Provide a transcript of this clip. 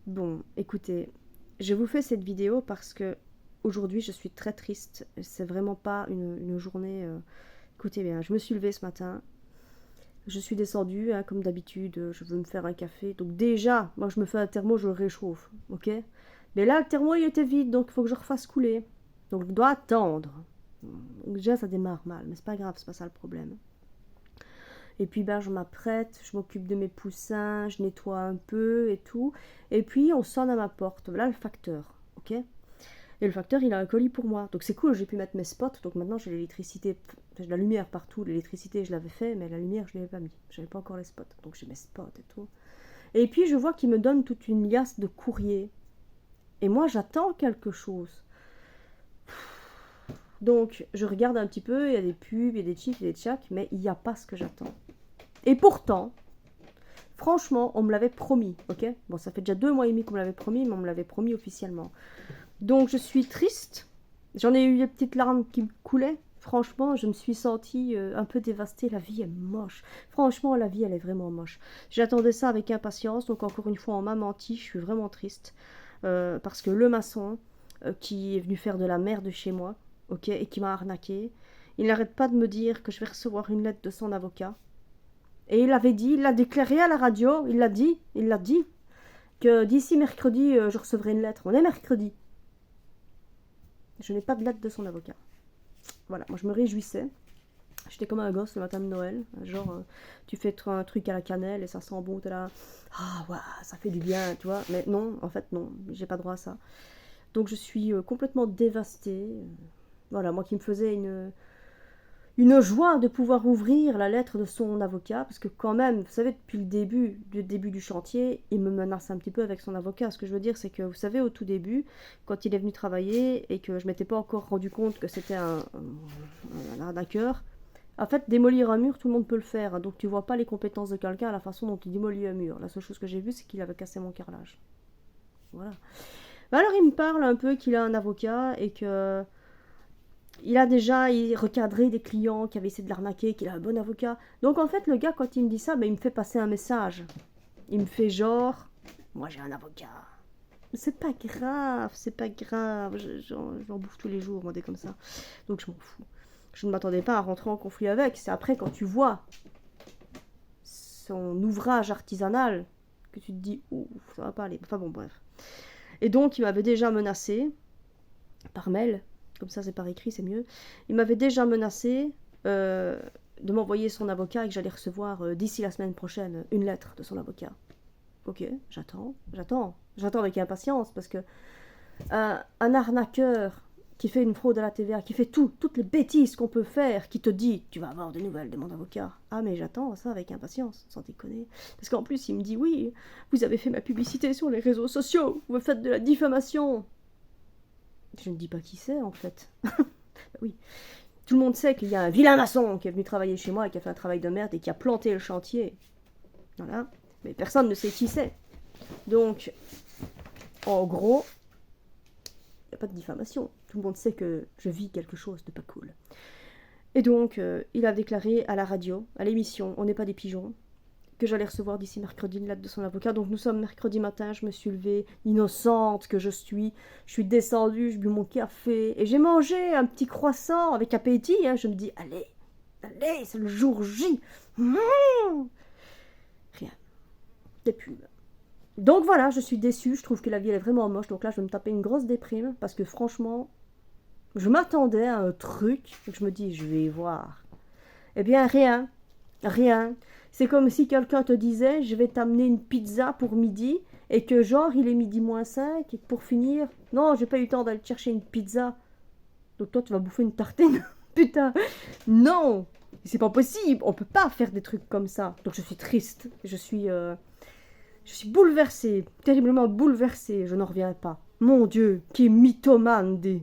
Bon, écoutez, je vous fais cette vidéo parce que aujourd'hui je suis très triste. C'est vraiment pas une journée. Écoutez bien, je me suis levée ce matin. Je suis descendue, hein, comme d'habitude. Je veux me faire un café. Donc, déjà, moi je me fais un thermo, je le réchauffe. Ok? Mais là, le thermo il était vide, donc il faut que je refasse couler. Donc, je dois attendre. Donc, déjà, ça démarre mal, mais c'est pas grave, c'est pas ça le problème. Et puis ben, je m'apprête, je m'occupe de mes poussins, je nettoie un peu et tout. Et puis on sonne à ma porte. Voilà le facteur, ok? Et le facteur, il a un colis pour moi. Donc c'est cool, j'ai pu mettre mes spots. Donc maintenant j'ai l'électricité, j'ai de la lumière partout. L'électricité, je l'avais fait, mais la lumière, je ne l'avais pas mis. J'avais pas encore les spots. Donc j'ai mes spots et tout. Et puis je vois qu'il me donne toute une liasse de courrier. Et moi j'attends quelque chose. Donc je regarde un petit peu, il y a des pubs, il y a des chips, il y a des tchacs, mais il n'y a pas ce que j'attends. Et pourtant, franchement, on me l'avait promis, ok? Bon, ça fait déjà 2 mois et demi qu'on me l'avait promis, mais on me l'avait promis officiellement. Donc, je suis triste. J'en ai eu des petites larmes qui me coulaient. Franchement, je me suis sentie un peu dévastée. La vie est moche. Franchement, la vie, elle est vraiment moche. J'attendais ça avec impatience. Donc, encore une fois, on m'a menti. Je suis vraiment triste. Parce que le maçon qui est venu faire de la merde chez moi, ok, et qui m'a arnaqué, il n'arrête pas de me dire que je vais recevoir une lettre de son avocat. Et il avait dit, il l'a déclaré à la radio, il l'a dit, que d'ici mercredi, je recevrai une lettre. On est mercredi. Je n'ai pas de lettre de son avocat. Voilà, moi je me réjouissais. J'étais comme un gosse le matin de Noël. Genre, tu fais un truc à la cannelle et ça sent bon, t'es là. Ah, ouais, ça fait du bien, tu vois. Mais non, en fait, non, j'ai pas droit à ça. Donc je suis complètement dévastée. Voilà, moi qui me faisais une joie de pouvoir ouvrir la lettre de son avocat, parce que quand même, vous savez, depuis le début du chantier, il me menace un petit peu avec son avocat. Ce que je veux dire, c'est que, vous savez, au tout début, quand il est venu travailler et que je m'étais pas encore rendu compte que c'était un arnaqueur, en fait, démolir un mur, tout le monde peut le faire. Donc tu vois pas les compétences de quelqu'un à la façon dont il démolit un mur. La seule chose que j'ai vue, c'est qu'il avait cassé mon carrelage. Voilà. Alors il me parle un peu qu'il a un avocat et que il a déjà recadré des clients qui avaient essayé de l'arnaquer, qu'il a un bon avocat. Donc en fait, le gars, quand il me dit ça, ben, il me fait passer un message. Il me fait genre, moi j'ai un avocat. C'est pas grave, c'est pas grave. J'en bouffe tous les jours, moi, des comme ça. Donc je m'en fous. Je ne m'attendais pas à rentrer en conflit avec. C'est après, quand tu vois son ouvrage artisanal, que tu te dis, ouh, ça va pas aller. Enfin bon, bref. Et donc, il m'avait déjà menacé par mail. Comme ça c'est par écrit, c'est mieux. Il m'avait déjà menacé de m'envoyer son avocat et que j'allais recevoir d'ici la semaine prochaine une lettre de son avocat. Ok, j'attends avec impatience parce que un arnaqueur qui fait une fraude à la TVA, qui fait toutes les bêtises qu'on peut faire, qui te dit tu vas avoir des nouvelles de mon avocat. Ah mais j'attends ça avec impatience, sans déconner. Parce qu'en plus il me dit oui, vous avez fait ma publicité sur les réseaux sociaux, vous faites de la diffamation. Je ne dis pas qui c'est en fait. Oui, tout le monde sait qu'il y a un vilain maçon qui est venu travailler chez moi et qui a fait un travail de merde et qui a planté le chantier. Voilà. Mais personne ne sait qui c'est. Donc, en gros, il n'y a pas de diffamation. Tout le monde sait que je vis quelque chose de pas cool. Et donc, il a déclaré à la radio, à l'émission On n'est pas des pigeons, que j'allais recevoir d'ici mercredi une lettre de son avocat. Donc nous sommes mercredi matin, je me suis levée, innocente que je suis descendue, j'ai bu mon café, et j'ai mangé un petit croissant avec appétit, hein. Je me dis, allez, c'est le jour J. Mmh. Rien, des pubs. Donc voilà, je suis déçue, je trouve que la vie elle est vraiment moche, donc là je vais me taper une grosse déprime, parce que franchement, je m'attendais à un truc, et je me dis, je vais y voir. Eh bien rien, rien. C'est comme si quelqu'un te disait je vais t'amener une pizza pour midi et que genre il est midi moins 5 et que pour finir, non, j'ai pas eu le temps d'aller chercher une pizza. Donc toi tu vas bouffer une tartine. Putain, non, c'est pas possible, on peut pas faire des trucs comme ça. Donc je suis triste, je suis bouleversée, terriblement bouleversée, je n'en reviens pas. Mon Dieu, qui mythomane des...